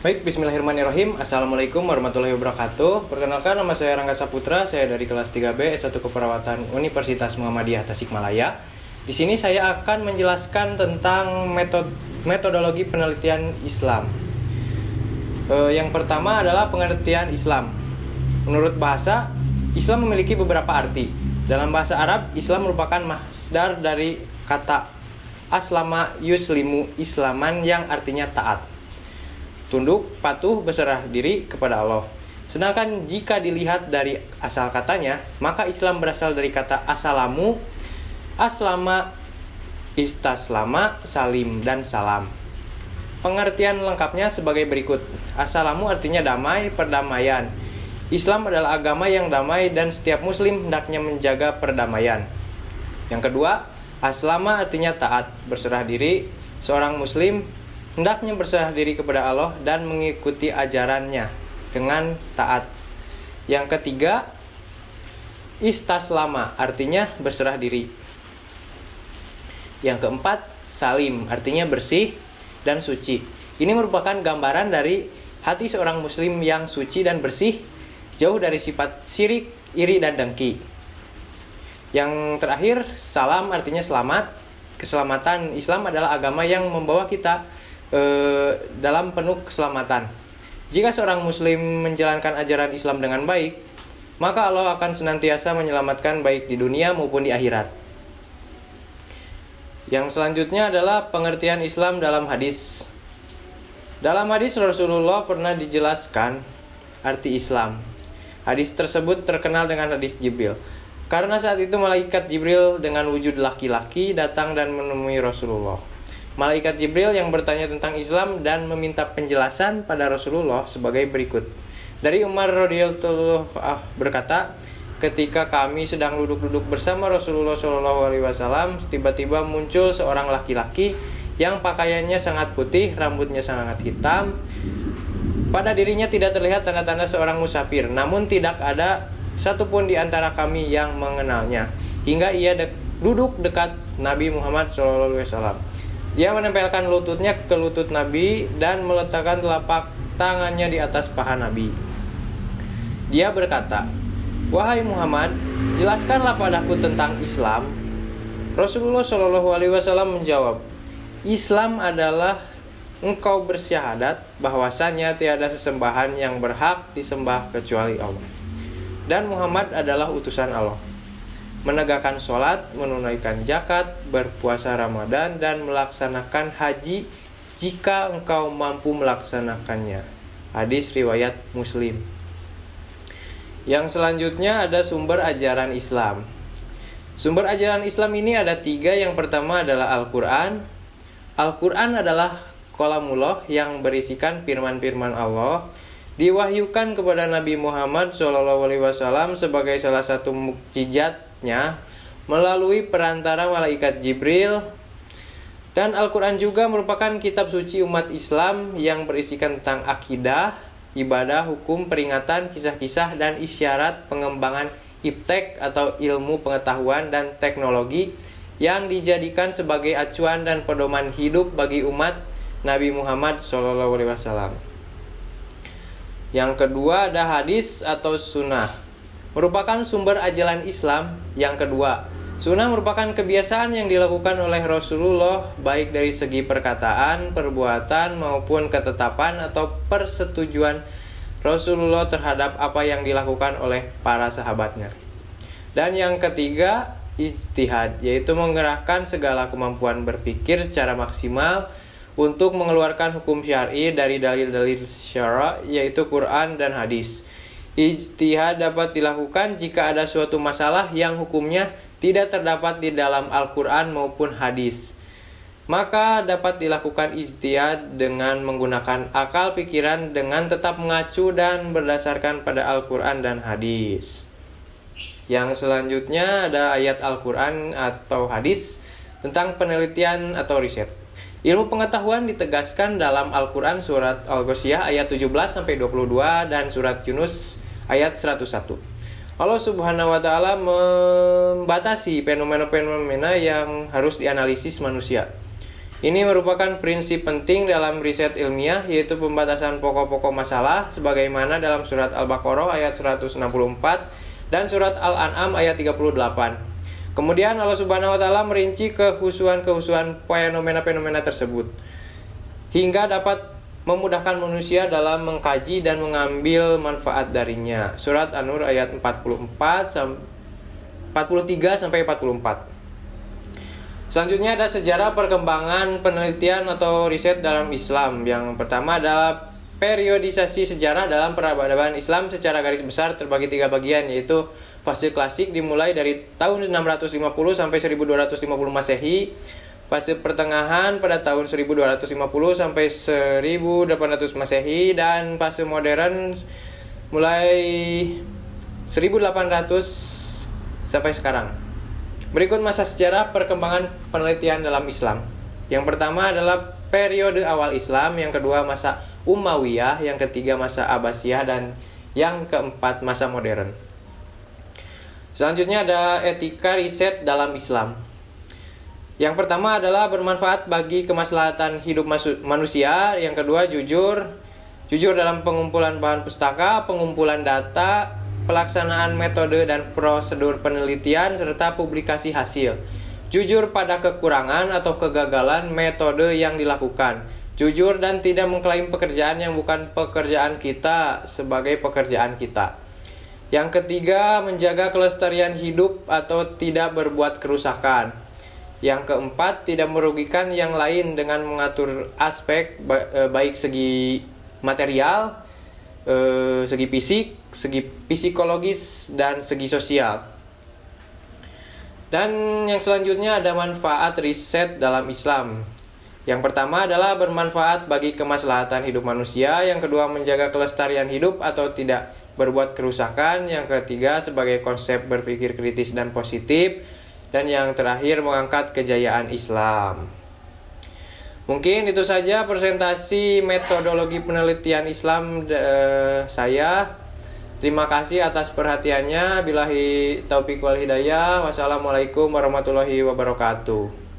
Baik, bismillahirrahmanirrahim. Assalamualaikum warahmatullahi wabarakatuh. Perkenalkan, nama saya Rangga Saputra. Saya dari kelas 3B S1 Keperawatan Universitas Muhammadiyah Tasikmalaya. Di sini saya akan menjelaskan tentang metodologi penelitian Islam. Yang pertama adalah pengertian Islam. Menurut bahasa, Islam memiliki beberapa arti. Dalam bahasa Arab, Islam merupakan masdar dari kata aslama yuslimu islaman yang artinya taat, tunduk, patuh, berserah diri kepada Allah. Sedangkan jika dilihat dari asal katanya, maka Islam berasal dari kata asalamu, aslama, istaslama, salim, dan salam. Pengertian lengkapnya sebagai berikut. Asalamu artinya damai, perdamaian. Islam adalah agama yang damai dan setiap muslim hendaknya menjaga perdamaian. Yang kedua, aslama artinya taat, berserah diri. Seorang muslim hendaknya berserah diri kepada Allah dan mengikuti ajarannya dengan taat. Yang ketiga, istaslama artinya berserah diri. Yang keempat, salim artinya bersih dan suci. Ini merupakan gambaran dari hati seorang muslim yang suci dan bersih, jauh dari sifat syirik, iri, dan dengki. Yang terakhir, salam artinya selamat. Keselamatan. Islam adalah agama yang membawa kita dalam penuh keselamatan. Jika seorang muslim menjalankan ajaran Islam dengan baik, maka Allah akan senantiasa menyelamatkan baik di dunia maupun di akhirat. Yang selanjutnya adalah pengertian Islam dalam hadis. Dalam hadis Rasulullah pernah dijelaskan arti Islam. Hadis tersebut terkenal dengan hadis Jibril. Karena saat itu malaikat Jibril dengan wujud laki-laki datang dan menemui Rasulullah. Malaikat Jibril yang bertanya tentang Islam dan meminta penjelasan pada Rasulullah sebagai berikut. Dari Umar radhiyallahu berkata, ketika kami sedang duduk-duduk bersama Rasulullah SAW, tiba-tiba muncul seorang laki-laki yang pakaiannya sangat putih, rambutnya sangat hitam. Pada dirinya tidak terlihat tanda-tanda seorang musafir, namun tidak ada satupun di antara kami yang mengenalnya. Hingga ia duduk dekat Nabi Muhammad SAW. Dia menempelkan lututnya ke lutut Nabi dan meletakkan telapak tangannya di atas paha Nabi. Dia berkata, "Wahai Muhammad, jelaskanlah padaku tentang Islam." Rasulullah SAW menjawab, "Islam adalah engkau bersyahadat bahwasanya tiada sesembahan yang berhak disembah kecuali Allah, dan Muhammad adalah utusan Allah. Menegakkan sholat, menunaikan zakat, berpuasa Ramadan, dan melaksanakan haji jika engkau mampu melaksanakannya." Hadis riwayat Muslim. Yang selanjutnya ada sumber ajaran Islam. Sumber ajaran Islam ini ada 3. Yang pertama adalah Al-Quran. Al-Quran adalah kalamullah yang berisikan firman-firman Allah, diwahyukan kepada Nabi Muhammad SAW sebagai salah satu mukjizatnya melalui perantara malaikat Jibril. Dan Al-Quran juga merupakan kitab suci umat Islam yang berisikan tentang akidah, ibadah, hukum, peringatan, kisah-kisah, dan isyarat pengembangan iptek atau ilmu pengetahuan dan teknologi yang dijadikan sebagai acuan dan pedoman hidup bagi umat Nabi Muhammad SAW. Yang kedua ada hadis atau sunnah, merupakan sumber ajaran Islam. Yang kedua, sunnah merupakan kebiasaan yang dilakukan oleh Rasulullah, baik dari segi perkataan, perbuatan, maupun ketetapan atau persetujuan Rasulullah terhadap apa yang dilakukan oleh para sahabatnya. Dan yang ketiga, ijtihad, yaitu mengerahkan segala kemampuan berpikir secara maksimal untuk mengeluarkan hukum syar'i dari dalil-dalil syara', yaitu Quran dan hadis. Ijtihad dapat dilakukan jika ada suatu masalah yang hukumnya tidak terdapat di dalam Al-Quran maupun hadis. Maka dapat dilakukan ijtihad dengan menggunakan akal pikiran dengan tetap mengacu dan berdasarkan pada Al-Quran dan hadis. Yang selanjutnya ada ayat Al-Quran atau hadis tentang penelitian atau riset. Ilmu pengetahuan ditegaskan dalam Al-Quran surat Al-Ghasyiyah ayat 17-22 dan surat Yunus ayat 101. Allah Subhanahu wa Ta'ala membatasi fenomena-fenomena yang harus dianalisis manusia. Ini merupakan prinsip penting dalam riset ilmiah, yaitu pembatasan pokok-pokok masalah sebagaimana dalam surat Al-Baqarah ayat 164 dan surat Al-An'am ayat 38. Kemudian Allah Subhanahu wa taala merinci kehusuan-kehusuan fenomena-fenomena tersebut hingga dapat memudahkan manusia dalam mengkaji dan mengambil manfaat darinya. Surat An-Nur ayat 43 sampai 44. Selanjutnya ada sejarah perkembangan penelitian atau riset dalam Islam. Yang pertama adalah periodisasi sejarah dalam peradaban Islam secara garis besar terbagi 3 bagian, yaitu fase klasik dimulai dari tahun 650 sampai 1250 Masehi, fase pertengahan pada tahun 1250 sampai 1800 Masehi, dan fase modern mulai 1800 sampai sekarang. Berikut masa sejarah perkembangan penelitian dalam Islam. Yang pertama adalah periode awal Islam, yang kedua masa Umayyah, yang ketiga masa Abbasiyah, dan yang keempat masa modern. Selanjutnya ada etika riset dalam Islam. Yang pertama adalah bermanfaat bagi kemaslahatan hidup manusia, yang kedua jujur dalam pengumpulan bahan pustaka, pengumpulan data, pelaksanaan metode dan prosedur penelitian, serta publikasi hasil. Jujur pada kekurangan atau kegagalan metode yang dilakukan. Jujur dan tidak mengklaim pekerjaan yang bukan pekerjaan kita sebagai pekerjaan kita. Yang ketiga, menjaga kelestarian hidup atau tidak berbuat kerusakan. Yang keempat, tidak merugikan yang lain dengan mengatur aspek baik segi material, segi fisik, segi psikologis, dan segi sosial. Dan yang selanjutnya ada manfaat riset dalam Islam. Yang pertama adalah bermanfaat bagi kemaslahatan hidup manusia, yang kedua menjaga kelestarian hidup atau tidak berbuat kerusakan, yang ketiga sebagai konsep berpikir kritis dan positif, dan yang terakhir mengangkat kejayaan Islam. Mungkin itu saja presentasi metodologi penelitian Islam saya. Terima kasih atas perhatiannya. Billahi taufiq wal hidayah. Wassalamualaikum warahmatullahi wabarakatuh.